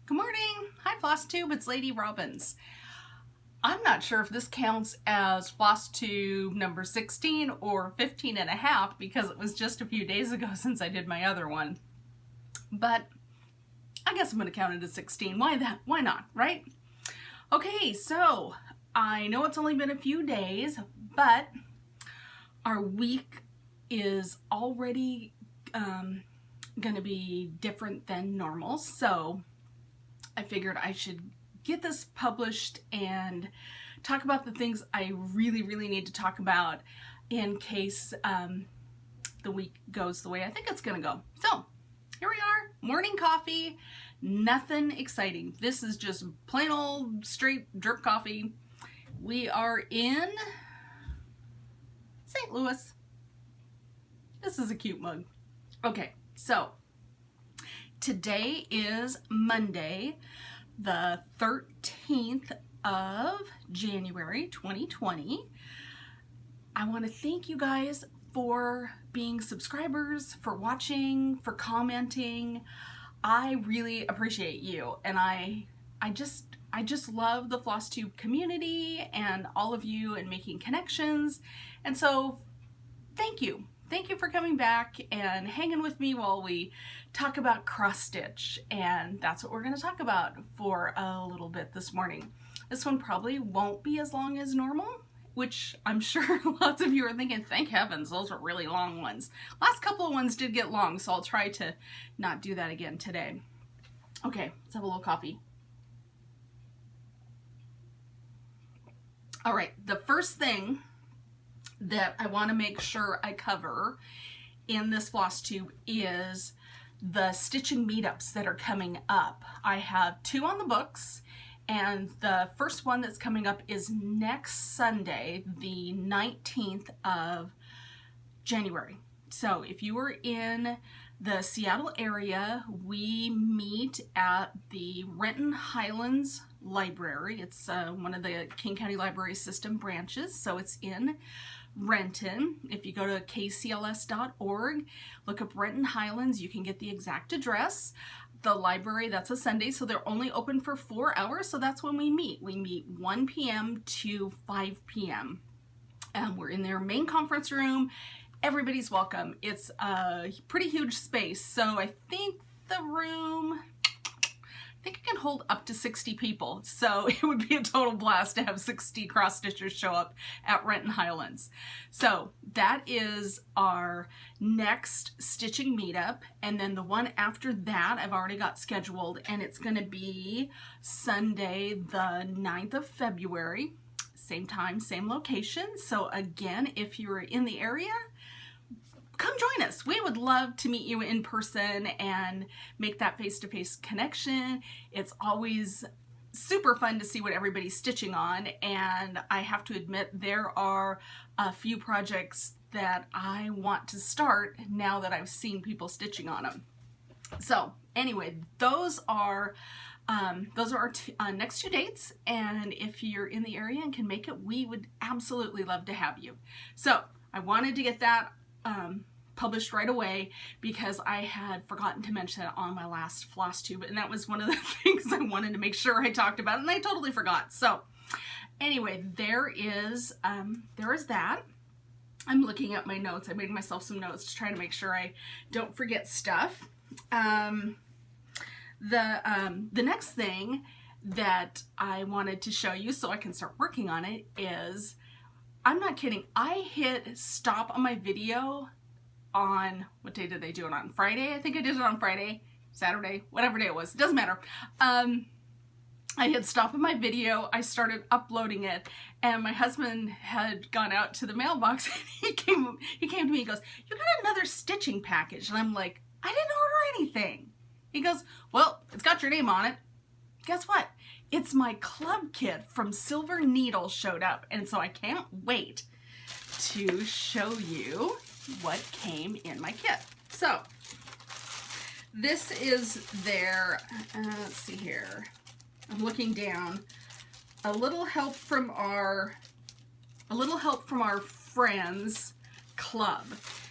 Good morning. Hi FlossTube, it's Lady Robbins. I'm not sure if this counts as FlossTube number 16 or 15 and a half because it was just a few days ago since I did my other one. But I guess I'm going to count it as 16. Why that? Why not, right? Okay, so I know it's only been a few days, but our week is already going to be different than normal. So I figured I should get this published and talk about the things I really need to talk about in case the week goes the way I think it's gonna go. So here we are, morning coffee, nothing exciting. This is just plain old straight drip coffee. We are in St. Louis. This is a cute mug. Okay, so today is Monday, the 13th of January, 2020. I want to thank you guys for being subscribers, for watching, for commenting. I really appreciate you, and I just love the FlossTube community and all of you and making connections. And so thank you. Thank you for coming back and hanging with me while we talk about cross stitch, and that's what we're going to talk about for a little bit this morning. This one probably won't be as long as normal, which I'm sure lots of you are thinking, thank heavens, those are really long ones. Last couple of ones did get long, so I'll try to not do that again today. Okay, let's have a little coffee. All right, the first thing that I want to make sure I cover in this FlossTube is the stitching meetups that are coming up. I have 2 on the books, and the first one that's coming up is next Sunday, the 19th of January. So if you are in the Seattle area, we meet at the Renton Highlands Library. It's one of the King County Library System branches, so it's in Renton. If you go to KCLS.org, look up Renton Highlands, you can get the exact address. The library, that's a Sunday, so they're only open for 4 hours, so that's when we meet. We meet 1 p.m. to 5 p.m. We're in their main conference room. Everybody's welcome. It's a pretty huge space, so I think the room, it can hold up to 60 people, so it would be a total blast to have 60 cross stitchers show up at Renton Highlands. So that is our next stitching meetup, and then the one after that I've already got scheduled, and it's going to be Sunday the 9th of February, same time, same location. So again, if you're in the area, come join us. We would love to meet you in person and make that face-to-face connection. It's always super fun to see what everybody's stitching on, and I have to admit there are a few projects that I want to start now that I've seen people stitching on them. So anyway, those are our next 2 dates, and if you're in the area and can make it, we would absolutely love to have you. So I wanted to get that published right away because I had forgotten to mention it on my last FlossTube, and that was one of the things I wanted to make sure I talked about, and I totally forgot. So anyway, there is that. I'm looking at my notes. I made myself some notes to try to make sure I don't forget stuff. The next thing that I wanted to show you so I can start working on it is, I'm not kidding, I hit stop on my video on, what day did they do it on? Friday? I think I did it on Friday, Saturday, whatever day it was, it doesn't matter. I hit stop on my video, I started uploading it, and my husband had gone out to the mailbox, and he came to me, he goes, "You got another stitching package?" And I'm like, "I didn't order anything." He goes, "Well, it's got your name on it." Guess what? It's my club kit from Silver Needle showed up, and so I can't wait to show you what came in my kit. So this is their, let's see here, I'm looking down, a little help from our friends club.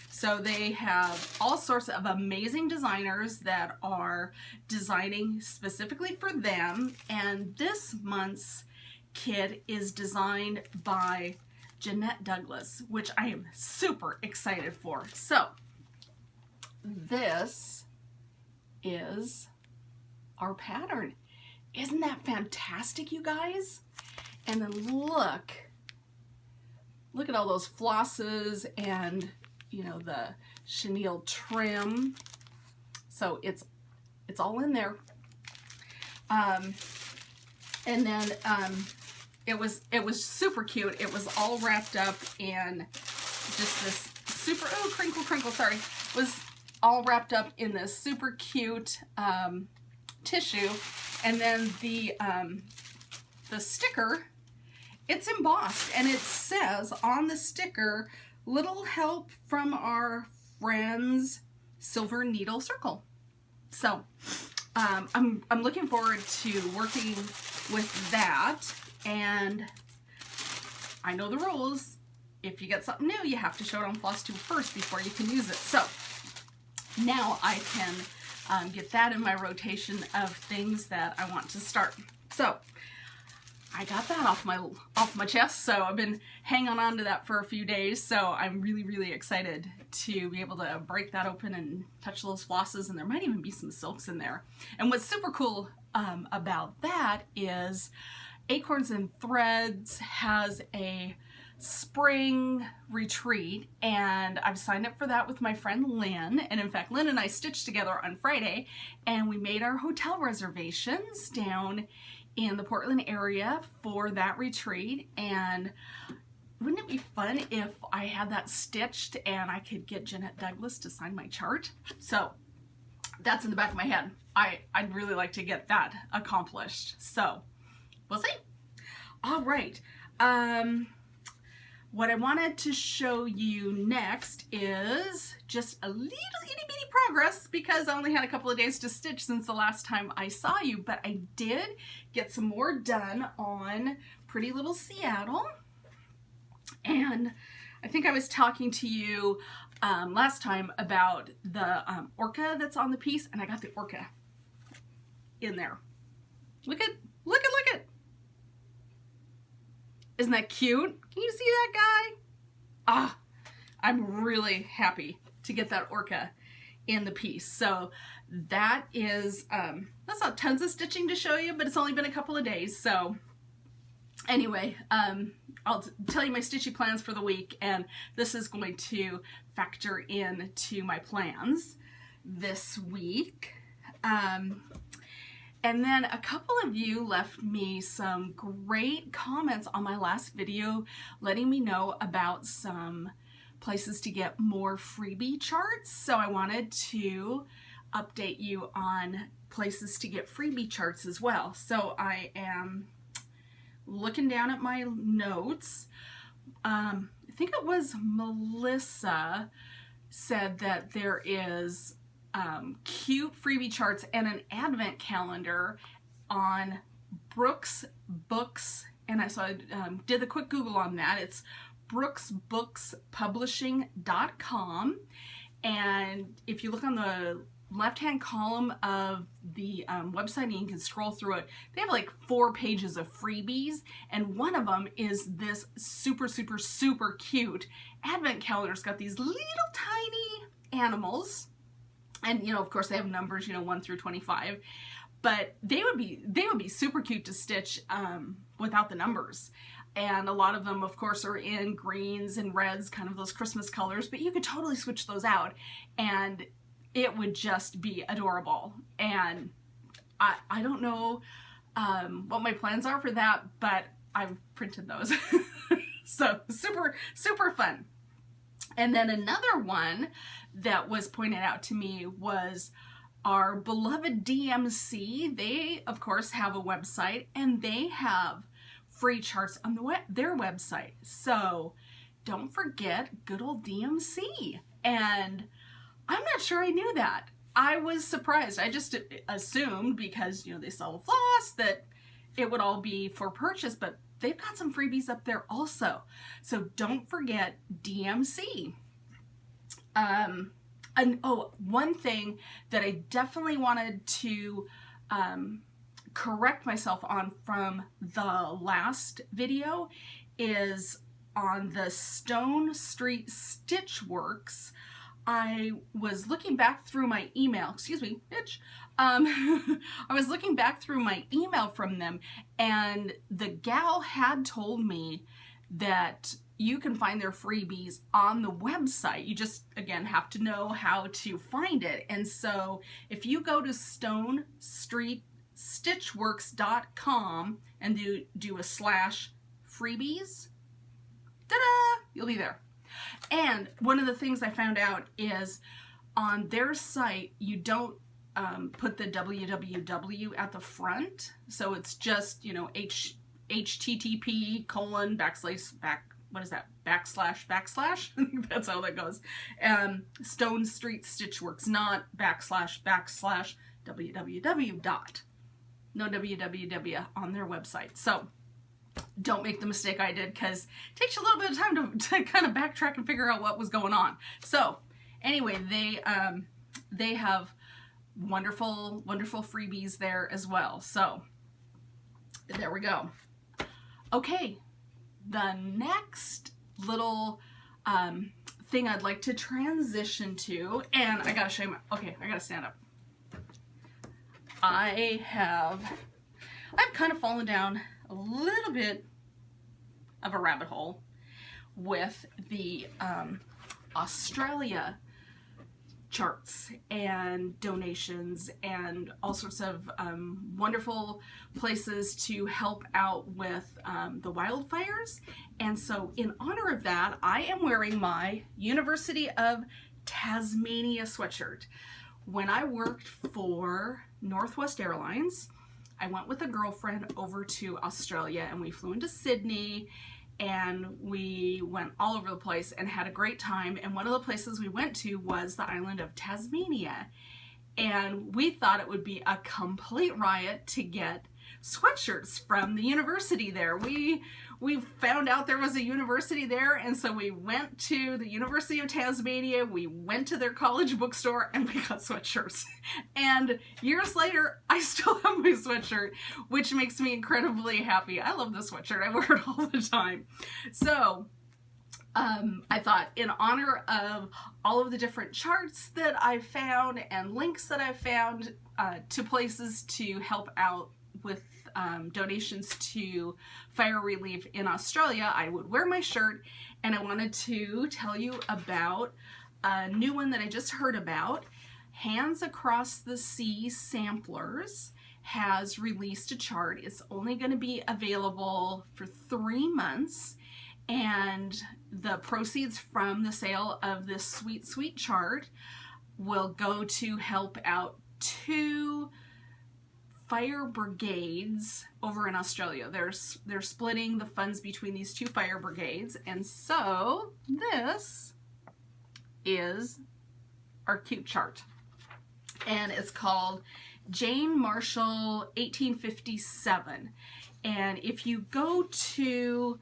So So they have all sorts of amazing designers that are designing specifically for them. And this month's kit is designed by Jeanette Douglas, which I am super excited for. So this is our pattern. Isn't that fantastic, you guys? And then look at all those flosses and, you know, the chenille trim. So it's all in there. And then it was super cute. It was all wrapped up in just this super, oh, crinkle, sorry. It was all wrapped up in this super cute tissue. And then the sticker, it's embossed, and it says on the sticker, "Little help from our friends, Silver Needle Circle." So I'm looking forward to working with that, and I know the rules. If you get something new, you have to show it on FlossTube first before you can use it. So now I can get that in my rotation of things that I want to start. So I got that off my chest, so I've been hanging on to that for a few days, so I'm really excited to be able to break that open and touch those flosses, and there might even be some silks in there. And what's super cool about that is Acorns and Threads has a spring retreat, and I've signed up for that with my friend Lynn. And in fact, Lynn and I stitched together on Friday, and we made our hotel reservations down in the Portland area for that retreat. And wouldn't it be fun if I had that stitched and I could get Jeanette Douglas to sign my chart? So that's in the back of my head. I'd really like to get that accomplished. So we'll see. All right. What I wanted to show you next is just a little itty bitty progress, because I only had a couple of days to stitch since the last time I saw you, but I did get some more done on Pretty Little Seattle. And I think I was talking to you last time about the orca that's on the piece, and I got the orca in there. Look at. Isn't that cute? Can you see that guy? Ah, I'm really happy to get that orca in the piece. So that is, that's not tons of stitching to show you, but it's only been a couple of days. So anyway, I'll tell you my stitchy plans for the week, and this is going to factor into my plans this week. And then a couple of you left me some great comments on my last video, letting me know about some places to get more freebie charts. So I wanted to update you on places to get freebie charts as well. So I am looking down at my notes. I think it was Melissa said that there is cute freebie charts and an advent calendar on Brooks Books, and I did a quick Google on that. It's brooksbookspublishing.com, and if you look on the left-hand column of the website and you can scroll through it, they have like 4 pages of freebies, and one of them is this super cute advent calendar. It's got these little tiny animals. And, you know, of course they have numbers, you know, 1 through 25, but they would be super cute to stitch without the numbers. And a lot of them, of course, are in greens and reds, kind of those Christmas colors, but you could totally switch those out and it would just be adorable. And I don't know what my plans are for that, but I've printed those. So super fun. And then another one that was pointed out to me was our beloved DMC. They, of course, have a website, and they have free charts on their website. So don't forget good old DMC. And I'm not sure I knew that. I was surprised. I just assumed, because, you know, they sell floss, that it would all be for purchase, but they've got some freebies up there also. So don't forget DMC. And oh, one thing that I definitely wanted to correct myself on from the last video is on the Stone Street Stitchworks. I was looking back through my email, excuse me, bitch. I was looking back through my email from them, and the gal had told me that you can find their freebies on the website. You just, again, have to know how to find it. And so if you go to stonestreetstitchworks.com and do a /freebies, ta-da, you'll be there. And one of the things I found out is on their site, you don't put the www at the front. So it's just, you know, http:// what is that? / That's how that goes. Stone Street Stitchworks, not / www dot. No www on their website. So don't make the mistake I did, because it takes you a little bit of time to kind of backtrack and figure out what was going on. So anyway, they have wonderful, wonderful freebies there as well. So there we go. Okay, the next little thing I'd like to transition to, and I gotta show you okay, I gotta stand up. I've kind of fallen down a little bit of a rabbit hole with the Australia charts and donations and all sorts of wonderful places to help out with the wildfires. And so in honor of that, I am wearing my University of Tasmania sweatshirt. When I worked for Northwest Airlines, I went with a girlfriend over to Australia, and we flew into Sydney, and we went all over the place and had a great time. And one of the places we went to was the island of Tasmania. And we thought it would be a complete riot to get sweatshirts from the university there. We found out there was a university there, and so we went to the University of Tasmania, we went to their college bookstore, and we got sweatshirts. And years later, I still have my sweatshirt, which makes me incredibly happy. I love this sweatshirt. I wear it all the time. So I thought, in honor of all of the different charts that I've found and links that I've found to places to help out with donations to fire relief in Australia, I would wear my shirt. And I wanted to tell you about a new one that I just heard about. Hands Across the Sea Samplers has released a chart. It's only going to be available for 3 months, and the proceeds from the sale of this sweet, sweet chart will go to help out 2 fire brigades over in Australia. They're splitting the funds between these 2 fire brigades, and so this is our cute chart, and it's called Jane Marshall 1857. And if you go to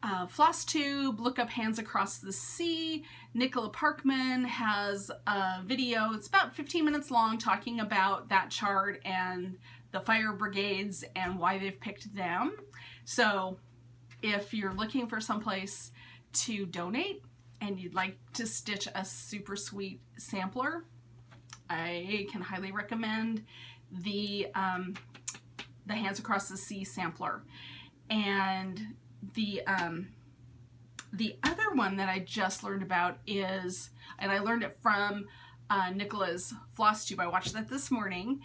FlossTube, look up Hands Across the Sea, Nicola Parkman has a video, it's about 15 minutes long, talking about that chart and the fire brigades and why they've picked them. So if you're looking for someplace to donate and you'd like to stitch a super sweet sampler, I can highly recommend the Hands Across the Sea sampler. And the other one that I just learned about is, and I learned it from Nicola's FlossTube. I watched that this morning,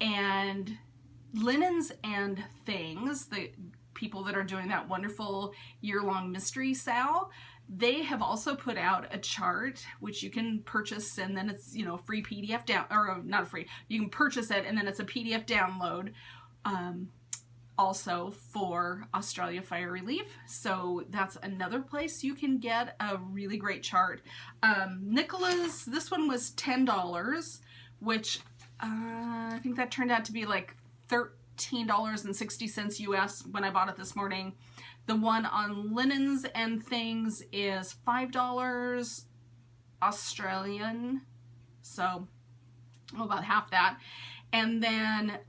and Linens and Things, the people that are doing that wonderful year-long mystery sale, they have also put out a chart which you can purchase, and then it's, you know, free PDF down, or not free, you can purchase it and then it's a PDF download also for Australia Fire Relief. So that's another place you can get a really great chart. Nicola's, this one was $10, which I think that turned out to be like $13.60 US when I bought it this morning. The one on Linens and Things is $5. Australian, so about half that. And then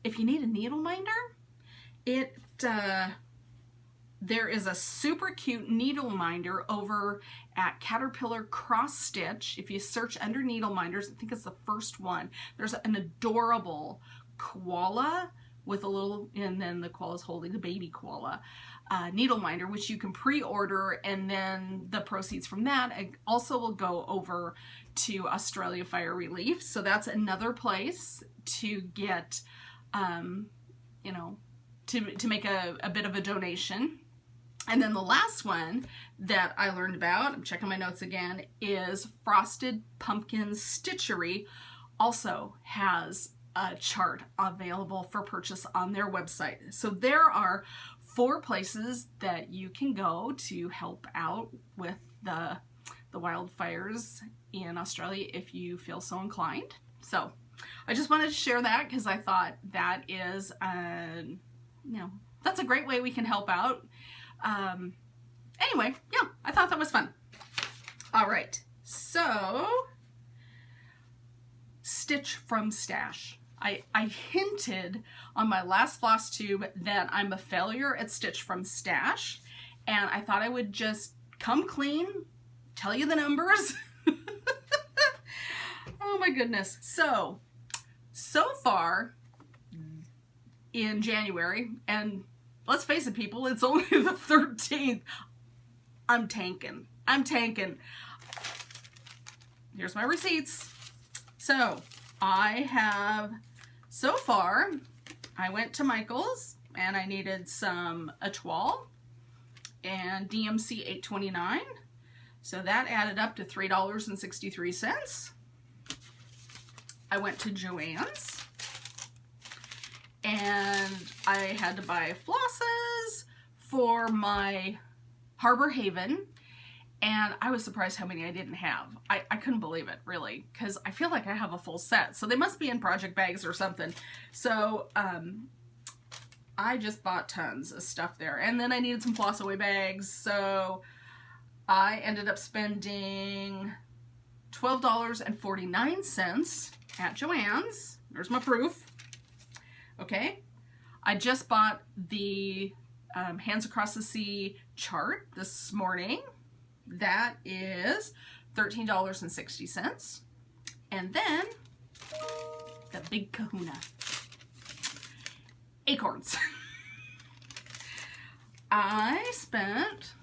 if you need a needle minder, there is a super cute needle minder over at Caterpillar Cross Stitch. If you search under needle minders, I think it's the first one. There's an adorable koala with a little, and then the koala's holding the baby koala needle minder, which you can pre-order, and then the proceeds from that also will go over to Australia Fire Relief. So that's another place to get, you know, to make a bit of a donation. And then the last one that I learned about, I'm checking my notes again, is Frosted Pumpkin Stitchery also has a chart available for purchase on their website. So there are 4 places that you can go to help out with the wildfires in Australia if you feel so inclined. So I just wanted to share that because I thought that is, you know, that's a great way we can help out. Anyway, yeah, I thought that was fun. All right, so Stitch from Stash. I hinted on my last FlossTube that I'm a failure at Stitch from Stash, and I thought I would just come clean, tell you the numbers. Oh my goodness. So far in January, and let's face it, people, it's only the 13th. I'm tanking. Here's my receipts. So I have, so far, I went to Michael's and I needed some Etoile and DMC 829. So that added up to $3.63. I went to Joann's and I had to buy flosses for my Harbor Haven, and I was surprised how many I didn't have. I couldn't believe it, really, because I feel like I have a full set, so they must be in project bags or something. So I just bought tons of stuff there, and then I needed some floss away bags, so I ended up spending $12.49 at Joann's. There's my proof. Okay, I just bought the Hands Across the Sea chart this morning. That is $13.60. And then the big kahuna, acorns. I spent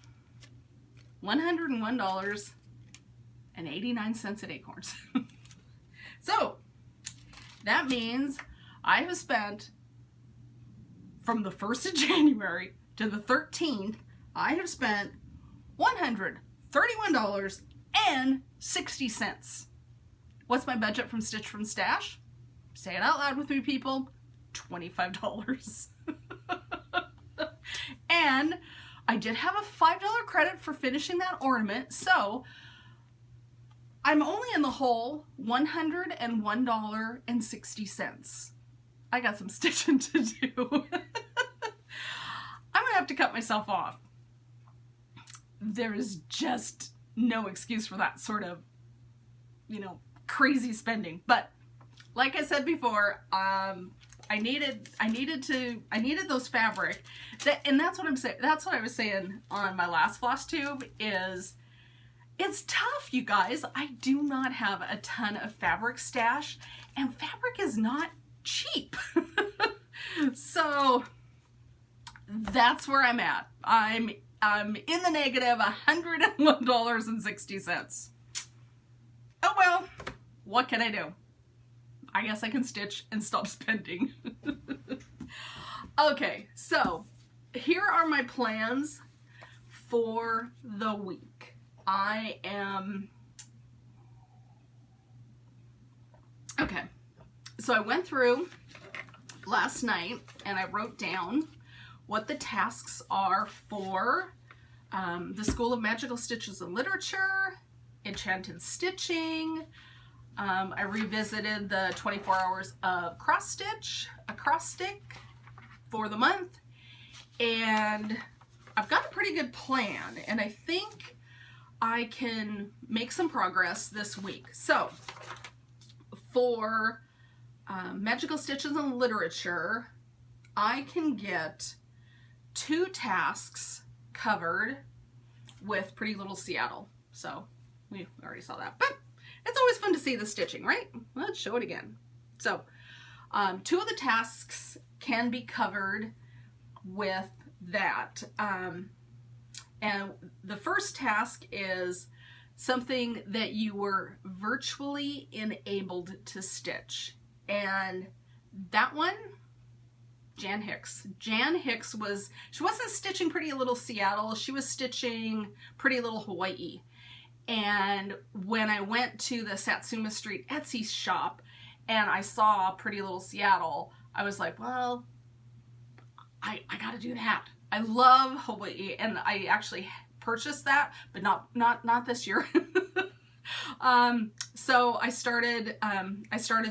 $101.89 at acorns. So that means I have spent, from the 1st of January to the 13th, I have spent $131.60. What's my budget from Stitch from Stash? Say it out loud with me, people. $25. And I did have a $5 credit for finishing that ornament, so I'm only in the hole $101.60. I got some stitching to do. I'm gonna have to cut myself off. There is just no excuse for that sort of, you know, crazy spending. But like I said before, I needed those fabric. And that's what I'm saying. That's what I was saying on my last FlossTube is, it's tough, you guys. I do not have a ton of fabric stash, and fabric is not cheap. So that's where I'm at. I'm in the negative, $101.60. Oh well, what can I do? I guess I can stitch and stop spending. Okay, so here are my plans for the week. Okay, so I went through last night and I wrote down what the tasks are for the School of Magical Stitches and Literature, Enchanted Stitching. I revisited the 24 hours of cross stitch, acrostic for the month, and I've got a pretty good plan, and I think I can make some progress this week. So for Magical Stitches and Literature, I can get 2 tasks covered with Pretty Little Seattle. So we already saw that, but it's always fun to see the stitching, right? Let's show it again. So 2 of the tasks can be covered with that. And the first task is something that you were virtually enabled to stitch. And that one, Jan Hicks. Jan Hicks she wasn't stitching Pretty Little Seattle, she was stitching Pretty Little Hawaii. And when I went to the Satsuma Street Etsy shop and I saw Pretty Little Seattle, I was like, well, I gotta do that. I love Hawaii, and I actually purchased that, but not this year. So I started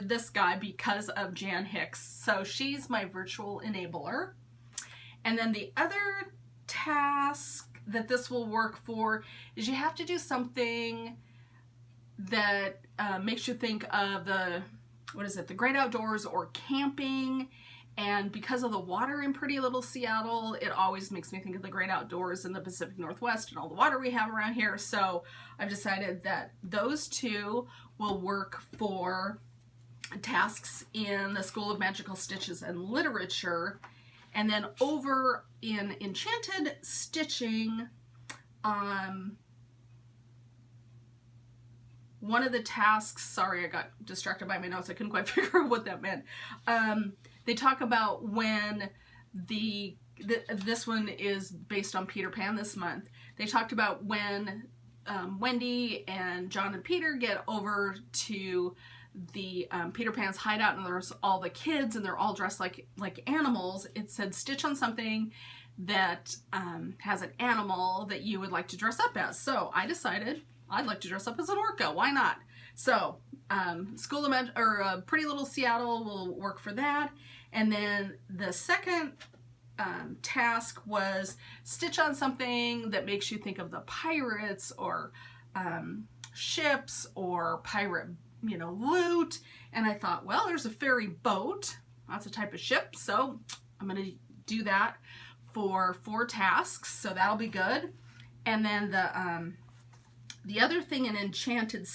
this guy because of Jan Hicks. So she's my virtual enabler. And then the other task that this will work for is you have to do something that makes you think of the great outdoors or camping. And because of the water in Pretty Little Seattle, it always makes me think of the great outdoors in the Pacific Northwest and all the water we have around here. So I've decided that those 2 will work for tasks in the School of Magical Stitches and Literature. And then over in Enchanted Stitching, one of the tasks, sorry, I got distracted by my notes. I couldn't quite figure out what that meant. They talk about when this one is based on Peter Pan this month. They talked about when Wendy and John and Peter get over to the Peter Pan's hideout, and there's all the kids and they're all dressed like animals. It said stitch on something that has an animal that you would like to dress up as. So I decided I'd like to dress up as an orca. Why not? So School of Pretty Little Seattle will work for that. And then the second task was stitch on something that makes you think of the pirates or ships or pirate, loot. And I thought, well, there's a ferry boat. That's a type of ship. So I'm going to do that for 4 tasks. So that'll be good. And then the other thing in Enchanted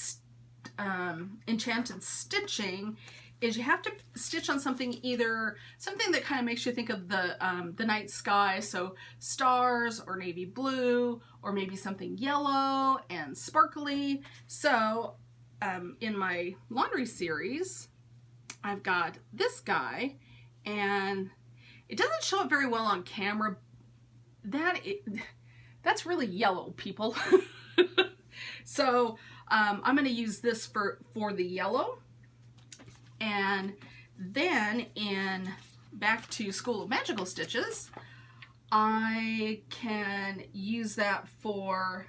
Stitching is you have to stitch on something that kind of makes you think of the night sky, so stars or navy blue, or maybe something yellow and sparkly. So in my laundry series, I've got this guy, and it doesn't show up very well on camera. That's really yellow, people. So I'm going to use this for the yellow. And then back to School of Magical Stitches, I can use that for,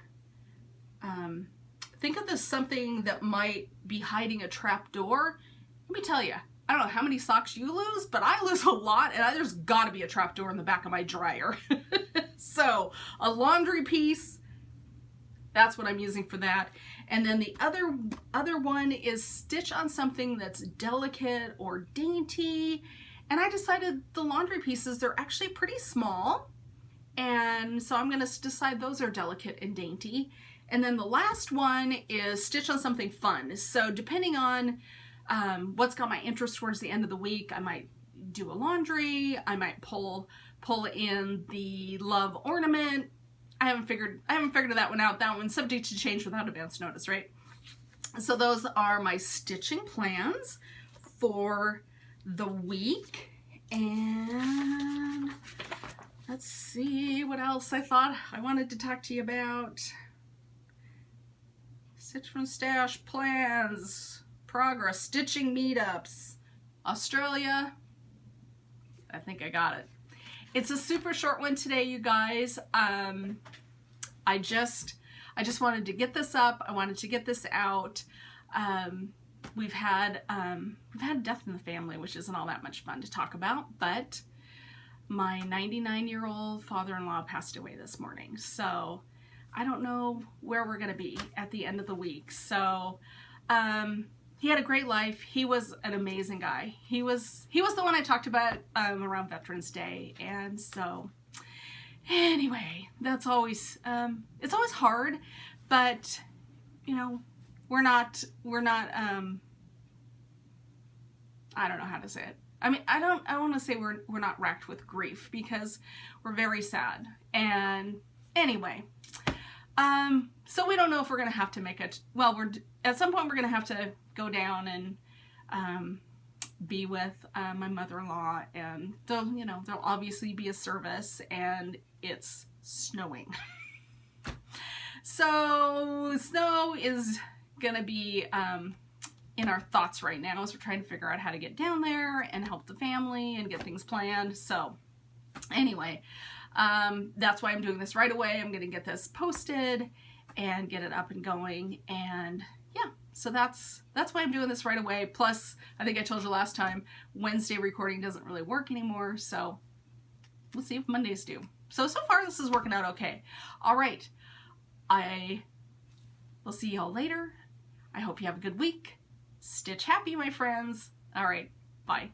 think of this something that might be hiding a trap door. Let me tell you, I don't know how many socks you lose, but I lose a lot, and there's got to be a trap door in the back of my dryer. So a laundry piece, that's what I'm using for that. And then the other one is stitch on something that's delicate or dainty. And I decided the laundry pieces, they're actually pretty small. And so I'm going to decide those are delicate and dainty. And then the last one is stitch on something fun. So depending on what's got my interest towards the end of the week, I might do a laundry, I might pull in the love ornament. I haven't figured that one out. That one's subject to change without advance notice, right? So those are my stitching plans for the week. And let's see what else I thought I wanted to talk to you about. Stitch from Stash plans, progress, stitching meetups, Australia. I think I got it. It's a super short one today, you guys. I just wanted to get this up. I wanted to get this out. We've had death in the family, which isn't all that much fun to talk about, but my 99-year-old father-in-law passed away this morning. So I don't know where we're going to be at the end of the week. So, he had a great life. He was an amazing guy. He was the one I talked about around Veterans Day. And so anyway, that's always, it's always hard, but you know, we're not, I don't know how to say it. I mean, I want to say we're not racked with grief, because we're very sad. And anyway, so we don't know if we're going to have to make it. Well, at some point we're going to have to go down and, be with, my mother-in-law, and there'll obviously be a service, and it's snowing. So snow is going to be, in our thoughts right now, as we're trying to figure out how to get down there and help the family and get things planned. So anyway, that's why I'm doing this right away. I'm going to get this posted and get it up and going. And yeah, so that's why I'm doing this right away. Plus, I think I told you last time, Wednesday recording doesn't really work anymore. So we'll see if Mondays do. So far this is working out okay. All right. I will see y'all later. I hope you have a good week. Stitch happy, my friends. All right. Bye.